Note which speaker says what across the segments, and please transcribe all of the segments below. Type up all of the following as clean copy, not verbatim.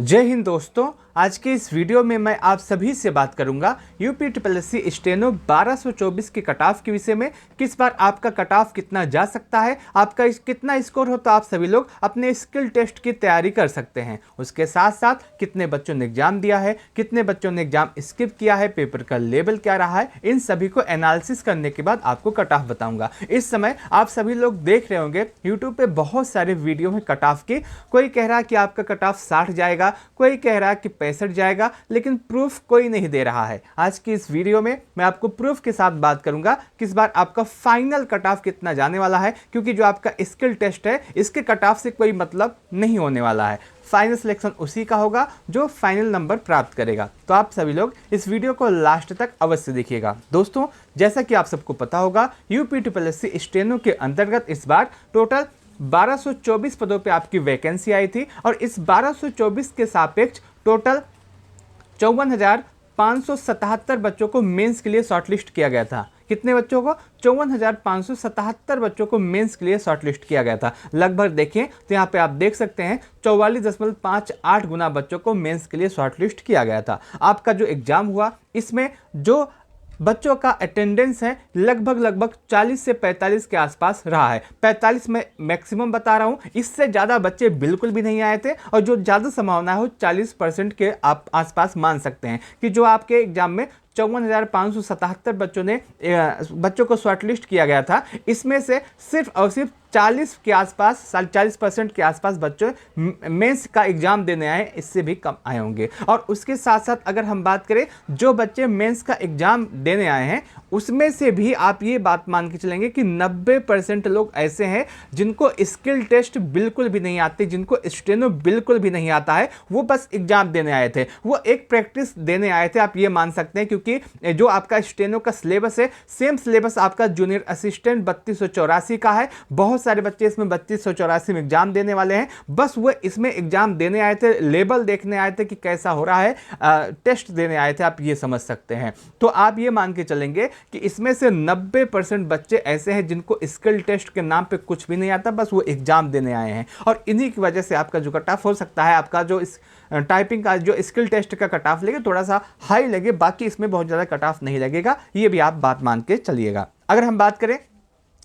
Speaker 1: जय हिंद दोस्तों। आज के इस वीडियो में मैं आप सभी से बात करूंगा यूपी ट्रिपल स्टेनो 1224 के कट ऑफ के विषय में। किस बार आपका कट ऑफ कितना जा सकता है, आपका कितना स्कोर हो तो आप सभी लोग अपने स्किल टेस्ट की तैयारी कर सकते हैं। उसके साथ साथ कितने बच्चों ने एग्जाम दिया है, कितने बच्चों ने एग्जाम स्किप किया है, पेपर का लेवल क्या रहा है, इन सभी को एनालिसिस करने के बाद आपको कट ऑफ बताऊंगा। इस समय आप सभी लोग देख रहे होंगे यूट्यूब पे बहुत सारे वीडियो हैं कट ऑफ की। कोई कह रहा है कि आपका कट ऑफ 60 जाएगा, कोई कह रहा है कि 65 जाएगा, लेकिन प्रूफ कोई नहीं दे रहा है। आज की इस वीडियो में मैं आपको प्रूफ के साथ बात करूंगा कि इस बार आपका फाइनल कट ऑफ कितना जाने वाला है, क्योंकि जो आपका स्किल टेस्ट है इसके कट ऑफ से कोई मतलब नहीं होने वाला है। फाइनल सिलेक्शन उसी का होगा जो फाइनल नंबर प्राप्त करेगा। तो आप सभी लोग इस वीडियो को लास्ट तक अवश्य देखिएगा। दोस्तों, जैसा कि आप सबको पता होगा यूपी ट्रिपल स्टेनो के अंतर्गत इस बार टोटल 1224 पदों पे आपकी वैकेंसी आई थी और इस 1224 के सापेक्ष टोटल 54,577 बच्चों को मेंस के लिए शॉर्टलिस्ट किया गया था। कितने बच्चों को? 54,577 बच्चों को मेंस के लिए शॉर्टलिस्ट किया गया था। लगभग देखें तो यहाँ पे आप देख सकते हैं 44.58 गुना बच्चों को मेंस के लिए शॉर्टलिस्ट किया गया था। आपका जो एग्जाम हुआ इसमें जो बच्चों का अटेंडेंस है लगभग 40 से 45 के आसपास रहा है। 45 में मैक्सिमम बता रहा हूँ, इससे ज़्यादा बच्चे बिल्कुल भी नहीं आए थे और जो ज़्यादा संभावना है वो 40% के आप आसपास मान सकते हैं कि जो आपके एग्जाम में 54,577 बच्चों को शॉर्टलिस्ट किया गया था, इसमें से सिर्फ और सिर्फ 40% के आसपास बच्चे मेंस का एग्जाम देने आए, इससे भी कम आए होंगे। और उसके साथ साथ अगर हम बात करें जो बच्चे मेंस का एग्जाम देने आए हैं उसमें से भी आप ये बात मान के चलेंगे कि 90% लोग ऐसे हैं जिनको स्किल टेस्ट बिल्कुल भी नहीं आते, जिनको स्टेनो बिल्कुल भी नहीं आता है, वो बस एग्जाम देने आए थे, वो एक प्रैक्टिस देने आए थे। आप ये मान सकते हैं क्योंकि जो आपका स्टेनो का सिलेबस है सेम सिलेबस आपका जूनियर असिस्टेंट 3284 का है। बहुत सारे बच्चे इसमें 3284 में एग्जाम देने वाले हैं, बस वो इसमें एग्जाम देने आए थे, लेवल देखने आए थे कि कैसा हो रहा है, टेस्ट देने आए थे, आप ये समझ सकते हैं। तो आप ये मान के चलेंगे कि इसमें से 90% बच्चे ऐसे हैं जिनको स्किल टेस्ट के नाम पे कुछ भी नहीं आता, बस वो एग्जाम देने आए हैं। और इन्हीं की वजह से आपका जो कट ऑफ हो सकता है, आपका जो इस टाइपिंग का जो स्किल टेस्ट का कट ऑफ लगे थोड़ा सा हाई लगे, बाकी इसमें बहुत ज़्यादा कट ऑफ नहीं लगेगा, ये भी आप बात मान के चलिएगा। अगर हम बात करें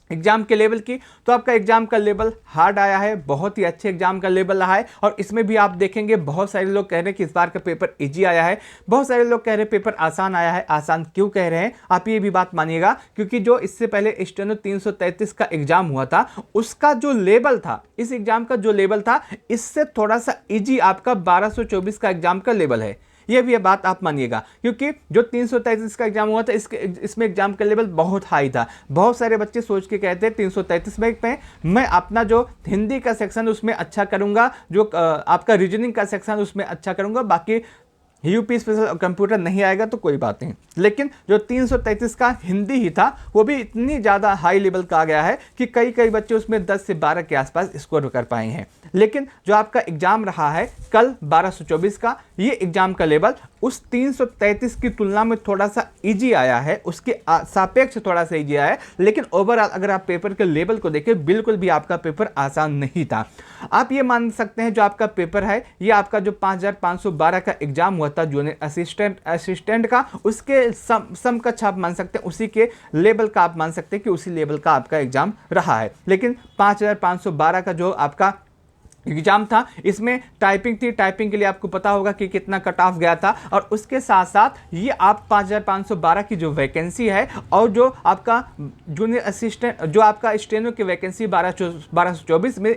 Speaker 1: एग्जाम के लेवल की तो आपका एग्जाम का लेवल हार्ड आया है, बहुत ही अच्छे एग्जाम का लेवल रहा है। और इसमें भी आप देखेंगे बहुत सारे लोग कह रहे हैं कि इस बार का पेपर इजी आया है, बहुत सारे लोग कह रहे हैं पेपर आसान आया है। आसान क्यों कह रहे हैं आप ये भी बात मानिएगा, क्योंकि जो इससे पहले स्टेनो 333 का एग्जाम हुआ था उसका जो लेवल था, इस एग्जाम का जो लेवल था इससे थोड़ा सा ईजी आपका 1224 का एग्जाम का लेवल है। ये भी बात आप मानिएगा, क्योंकि जो 333 का एग्जाम हुआ था इसमें एग्जाम का लेवल बहुत हाई था। बहुत सारे बच्चे सोच के कहते हैं 333 में मैं अपना जो हिंदी का सेक्शन उसमें अच्छा करूंगा, जो आपका रीजनिंग का सेक्शन उसमें अच्छा करूंगा, बाकी यूपी स्पेशल कंप्यूटर नहीं आएगा तो कोई बात नहीं। लेकिन जो 333 का हिंदी ही था वो भी इतनी ज़्यादा हाई लेवल का आ गया है कि कई बच्चे उसमें 10 से 12 के आसपास स्कोर कर पाए हैं। लेकिन जो आपका एग्जाम रहा है कल 1224 का, ये एग्जाम का लेवल उस 333 की तुलना में थोड़ा सा इजी आया है, उसके सापेक्ष थोड़ा सा इजी आया है। लेकिन ओवरऑल अगर आप पेपर के लेवल को देखें बिल्कुल भी आपका पेपर आसान नहीं था। आप ये मान सकते हैं जो आपका पेपर है ये आपका जो 5512 का एग्जाम हुआ था जूनियर असिस्टेंट का, उसके समकक्ष आप मान सकते हैं, उसी के लेवल का आप मान सकते हैं कि उसी लेवल का आपका एग्जाम रहा है। लेकिन 5512 का जो आपका एग्जाम था इसमें टाइपिंग थी, टाइपिंग के लिए आपको पता होगा कि कितना कट ऑफ गया था। और उसके साथ साथ ये आप 5512 की जो वैकेंसी है और जो आपका जूनियर असिस्टेंट जो आपका स्टेनो की वैकेंसी 1224 में,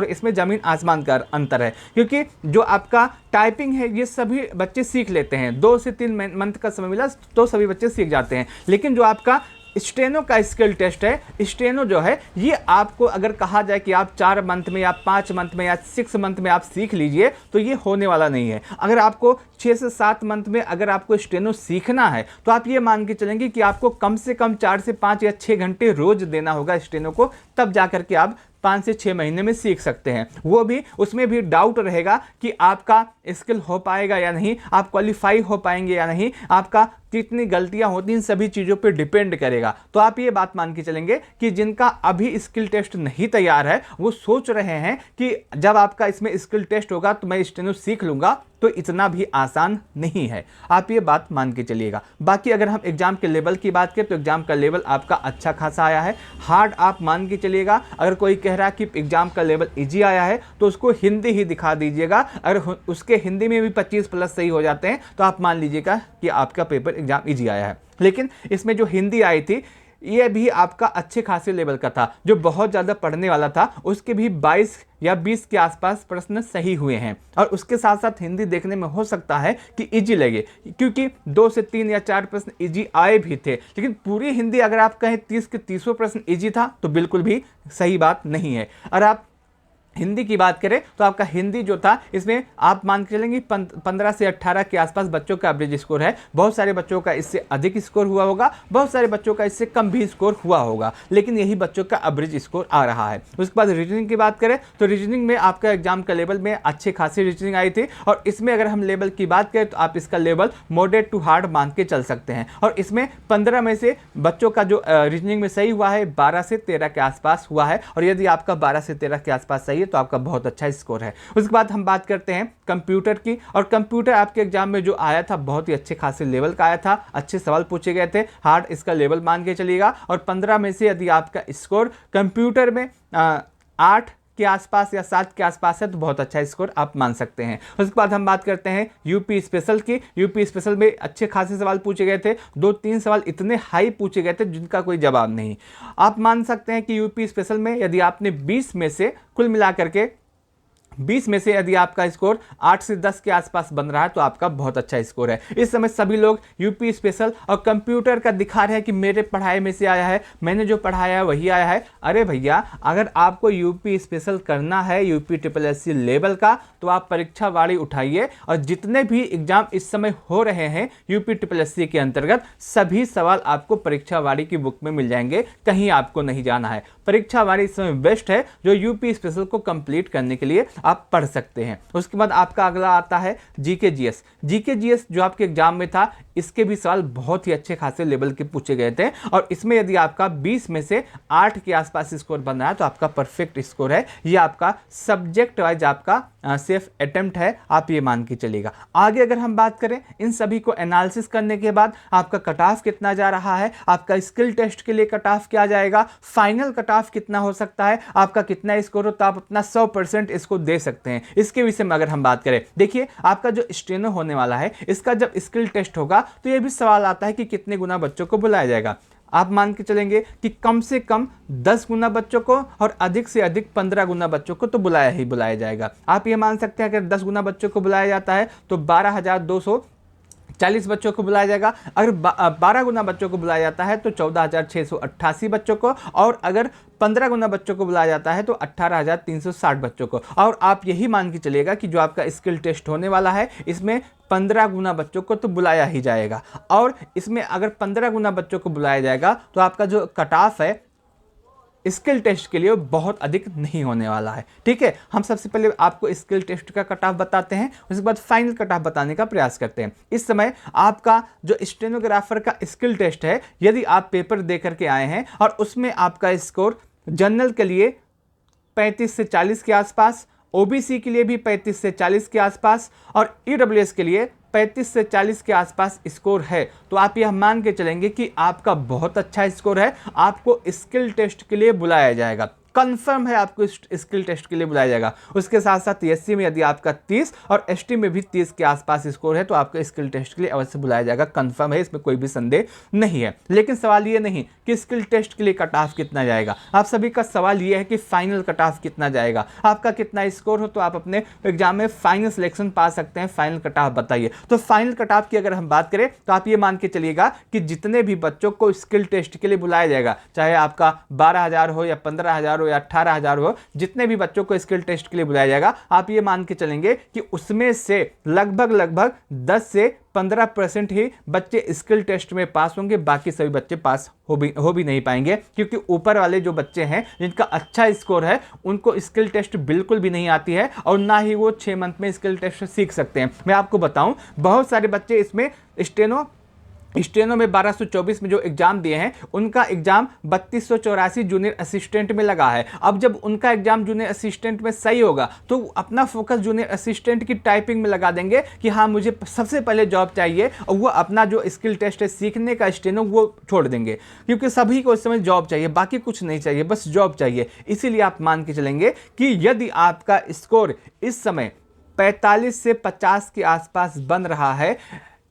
Speaker 1: इसमें ज़मीन आसमान का अंतर है। क्योंकि जो आपका टाइपिंग है ये सभी बच्चे सीख लेते हैं, 2 से 3 मंथ का समय मिला तो सभी बच्चे सीख जाते हैं। लेकिन जो आपका स्टेनो का स्किल टेस्ट है, स्टेनो जो है ये आपको अगर कहा जाए कि आप 4 मंथ में या 5 मंथ में या 6 मंथ में आप सीख लीजिए तो ये होने वाला नहीं है। अगर आपको 6 से 7 मंथ में अगर आपको स्टेनो सीखना है तो आप ये मान के चलेंगे कि आपको कम से कम 4 से 5 या 6 घंटे रोज देना होगा स्टेनो को, तब जा करके आप 5 से 6 महीने में सीख सकते हैं। वो भी उसमें भी डाउट रहेगा कि आपका स्किल हो पाएगा या नहीं, आप क्वालिफाई हो पाएंगे या नहीं, आपका कितनी गलतियां होती, इन सभी चीज़ों पे डिपेंड करेगा। तो आप ये बात मान के चलेंगे कि जिनका अभी स्किल टेस्ट नहीं तैयार है, वो सोच रहे हैं कि जब आपका इसमें स्किल टेस्ट होगा तो मैं स्टेनो सीख लूँगा, तो इतना भी आसान नहीं है। आप ये बात मान के चलिएगा। बाकी अगर हम एग्जाम के लेवल की बात करें तो एग्जाम का लेवल आपका अच्छा खासा आया है। हार्ड आप मान के चलिएगा। अगर कोई कह रहा है कि एग्जाम का लेवल इजी आया है तो उसको हिंदी ही दिखा दीजिएगा। अगर उसके हिंदी में भी 25 प्लस सही हो जाते हैं तो आप मान लीजिएगा कि आपका पेपर एग्जाम इजी आया है। लेकिन इसमें जो हिंदी आई थी ये भी आपका अच्छे खासे लेवल का था। जो बहुत ज़्यादा पढ़ने वाला था उसके भी 22 या 20 के आसपास प्रश्न सही हुए हैं। और उसके साथ साथ हिंदी देखने में हो सकता है कि इजी लगे, क्योंकि 2 से 3 या 4 प्रश्न इजी आए भी थे। लेकिन पूरी हिंदी अगर आप कहें 30 के 30 प्रश्न इजी था तो बिल्कुल भी सही बात नहीं है। और आप हिंदी की बात करें तो आपका हिंदी जो था इसमें आप मान के चलेंगे 15 से 18 के आसपास बच्चों का एवरेज स्कोर है। बहुत सारे बच्चों का इससे अधिक स्कोर हुआ होगा, बहुत सारे बच्चों का इससे कम भी स्कोर हुआ होगा, लेकिन यही बच्चों का एवरेज स्कोर आ रहा है। उसके बाद रीजनिंग की बात करें तो रीजनिंग में आपका एग्जाम का लेवल में अच्छे खासी रीजनिंग आई थी। और इसमें अगर हम लेवल की बात करें तो आप इसका लेवल मॉडरेट टू हार्ड मान के चल सकते हैं। और इसमें 15 में से बच्चों का जो रीजनिंग में सही हुआ है 12 से 13 के आसपास हुआ है। और यदि आपका 12 से 13 के आसपास सही है तो आपका बहुत अच्छा स्कोर है। उसके बाद हम बात करते हैं कंप्यूटर की। और कंप्यूटर आपके एग्जाम में जो आया था बहुत ही अच्छे खासे लेवल का आया था, अच्छे सवाल पूछे गए थे। हार्ड इसका लेवल मान के चलिएगा। और 15 में से यदि आपका स्कोर कंप्यूटर में 8 के आसपास या 7 के आसपास है तो बहुत अच्छा स्कोर आप मान सकते हैं। उसके बाद हम बात करते हैं यूपी स्पेशल की। यूपी स्पेशल में अच्छे खासे सवाल पूछे गए थे। 2-3 सवाल इतने हाई पूछे गए थे जिनका कोई जवाब नहीं। आप मान सकते हैं कि यूपी स्पेशल में यदि आपने 20 में से कुल मिलाकर के 20 में से यदि आपका स्कोर 8 से 10 के आसपास बन रहा है तो आपका बहुत अच्छा स्कोर है। इस समय सभी लोग यूपी स्पेशल और कंप्यूटर का दिखा रहे हैं कि मेरे पढ़ाई में से आया है, मैंने जो पढ़ाया है वही आया है। अरे भैया, अगर आपको यूपी स्पेशल करना है यूपी SSSC लेवल का तो आप परीक्षा वाड़ी उठाइए। और जितने भी एग्जाम इस समय हो रहे हैं यूपी SSSC के अंतर्गत सभी सवाल आपको परीक्षा वाड़ी की बुक में मिल जाएंगे, कहीं आपको नहीं जाना है। परीक्षा वाड़ी इस समय बेस्ट है जो यूपी स्पेशल को कंप्लीट करने के लिए आप पढ़ सकते हैं। उसके बाद आपका अगला आता है जीके जीएस। जीके जीएस जो आपके एग्जाम में था इसके भी सवाल बहुत ही अच्छे खासे लेवल के पूछे गए थे। और इसमें यदि आपका 20 में से 8 के आसपास स्कोर बन रहा है तो आपका परफेक्ट स्कोर है। ये आपका सब्जेक्ट वाइज आपका सेफ अटेम्प्ट है, आप ये मान के चलिएगा। आगे अगर हम बात करें इन सभी को एनालिसिस करने के बाद आपका कट ऑफ कितना जा रहा है, आपका स्किल टेस्ट के लिए कट ऑफ क्या जाएगा, फाइनल कट ऑफ कितना हो सकता है, आपका कितना स्कोर हो तो आप अपना 100% इसको दे सकते हैं। इसके विषय में अगर हम बात करें, देखिए आपका जो स्टेनो होने वाला है इसका जब स्किल टेस्ट होगा तो ये भी सवाल आता है कि कितने गुना बच्चों को बुलाया जाएगा। आप मान के चलेंगे कि कम से कम 10 गुना बच्चों को और अधिक से अधिक 15 गुना बच्चों को तो बुलाया ही बुलाया जाएगा। आप ये मान सकते हैं अगर 10 गुना बच्चों को बुलाया जाता है तो 12,240 बच्चों को बुलाया जाएगा। अगर 12 गुना बच्चों को बुलाया जाता है तो 14,688 बच्चों को, और अगर 15 गुना बच्चों को बुलाया जाता है तो 18,360 बच्चों को। और आप यही मान के चलिएगा कि जो आपका स्किल टेस्ट होने वाला है इसमें 15 गुना बच्चों को तो बुलाया ही जाएगा। और इसमें अगर 15 गुना बच्चों को बुलाया जाएगा तो आपका जो कट ऑफ है स्किल टेस्ट के लिए बहुत अधिक नहीं होने वाला है। ठीक है, हम सबसे पहले आपको स्किल टेस्ट का कट ऑफ बताते हैं, उसके बाद फाइनल कट ऑफ बताने का प्रयास करते हैं। इस समय आपका जो स्टेनोग्राफर का स्किल टेस्ट है, यदि आप पेपर दे करके आए हैं और उसमें आपका स्कोर जनरल के लिए 35 से 40 के आसपास, ओबीसी के लिए भी 35 से 40 के आसपास और ईडब्ल्यूएस के लिए 35 से 40 के आसपास स्कोर है, तो आप यह मान के चलेंगे कि आपका बहुत अच्छा स्कोर है। आपको स्किल टेस्ट के लिए बुलाया जाएगा, कंफर्म है आपको स्किल टेस्ट के लिए बुलाया जाएगा। उसके साथ साथ एससी में यदि आपका 30 और एसटी में भी 30 के आसपास स्कोर है तो आपको स्किल टेस्ट के लिए अवश्य बुलाया जाएगा, कंफर्म है, इसमें कोई भी संदेह नहीं है। लेकिन सवाल ये नहीं कि स्किल टेस्ट के लिए कट ऑफ कितना जाएगा, आप सभी का सवाल ये है कि फाइनल कट ऑफ कितना जाएगा, आपका कितना स्कोर हो तो आप अपने एग्जाम में फाइनल सिलेक्शन पा सकते हैं। फाइनल कट ऑफ बताइए। तो फाइनल कट ऑफ की अगर हम बात करें तो आप ये मान के चलिएगा कि जितने भी बच्चों को स्किल टेस्ट के लिए बुलाया जाएगा, चाहे आपका 12,000 हो या 15,000 हो या 18,000 हो, जितने भी बच्चों को स्किल टेस्ट के लिए बुलाया जाएगा, आप ये मान के चलेंगे कि उसमें से लगभग 10 से 15% ही बच्चे स्किल टेस्ट में पास होंगे, बाकी सभी बच्चे पास हो भी नहीं पाएंगे, क्योंकि ऊपर वाले जो बच्चे हैं जिनका अच्छा स्कोर है उनको स्किल टेस्ट बिल्कुल भी नहीं आती है और ना ही वो 6 मंथ में स्किल टेस्ट सीख सकते हैं। मैं आपको बताऊं, बहुत सारे बच्चे इसमें स्टेनो में 1224 में जो एग्जाम दिए हैं, उनका एग्जाम 3284 जूनियर असिस्टेंट में लगा है। अब जब उनका एग्जाम जूनियर असिस्टेंट में सही होगा तो अपना फोकस जूनियर असिस्टेंट की टाइपिंग में लगा देंगे कि हाँ मुझे सबसे पहले जॉब चाहिए, और वो अपना जो स्किल टेस्ट है सीखने का स्टेनो वो छोड़ देंगे, क्योंकि सभी को इस समय जॉब चाहिए, बाकी कुछ नहीं चाहिए, बस जॉब चाहिए। इसीलिए आप मान के चलेंगे कि यदि आपका स्कोर इस समय 45 से 50 के आसपास बन रहा है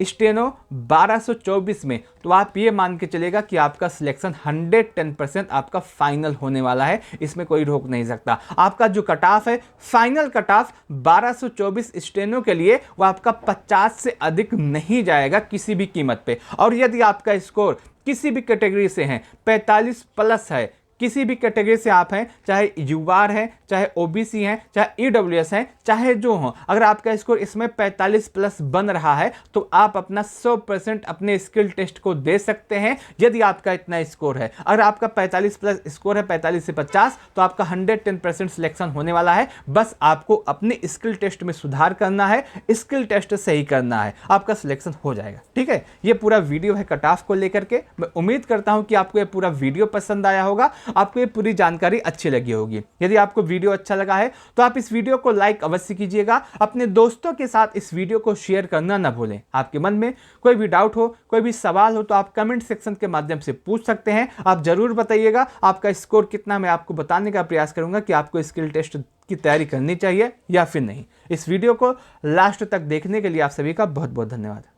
Speaker 1: स्टेनो 1224 में, तो आप ये मान के चलेगा कि आपका सिलेक्शन 110% आपका फाइनल होने वाला है, इसमें कोई रोक नहीं सकता। आपका जो कट ऑफ है, फाइनल कट ऑफ 1224 स्टेनो के लिए, वो आपका 50 से अधिक नहीं जाएगा किसी भी कीमत पे। और यदि आपका स्कोर किसी भी कैटेगरी से है, 45 प्लस है, किसी भी कैटेगरी से आप हैं, चाहे यूआर हैं, चाहे ओबीसी हैं, चाहे ईडब्ल्यूएस हैं, चाहे जो हो, अगर आपका स्कोर इसमें 45 प्लस बन रहा है तो आप अपना 100% अपने स्किल टेस्ट को दे सकते हैं, यदि आपका इतना स्कोर है। अगर आपका 45 प्लस स्कोर है, 45 से 50, तो आपका 110% सिलेक्शन होने वाला है। बस आपको अपने स्किल टेस्ट में सुधार करना है, स्किल टेस्ट सही करना है, आपका सिलेक्शन हो जाएगा। ठीक है, ये पूरा वीडियो है कट ऑफ को लेकर के। मैं उम्मीद करता हूं कि आपको ये पूरा वीडियो पसंद आया होगा, आपको ये पूरी जानकारी अच्छी लगी होगी। यदि आपको वीडियो अच्छा लगा है तो आप इस वीडियो को लाइक अवश्य कीजिएगा, अपने दोस्तों के साथ इस वीडियो को शेयर करना ना भूलें। आपके मन में कोई भी डाउट हो, कोई भी सवाल हो, तो आप कमेंट सेक्शन के माध्यम से पूछ सकते हैं। आप जरूर बताइएगा आपका स्कोर कितना, मैं आपको बताने का प्रयास करूंगा कि आपको स्किल टेस्ट की तैयारी करनी चाहिए या फिर नहीं। इस वीडियो को लास्ट तक देखने के लिए आप सभी का बहुत बहुत धन्यवाद।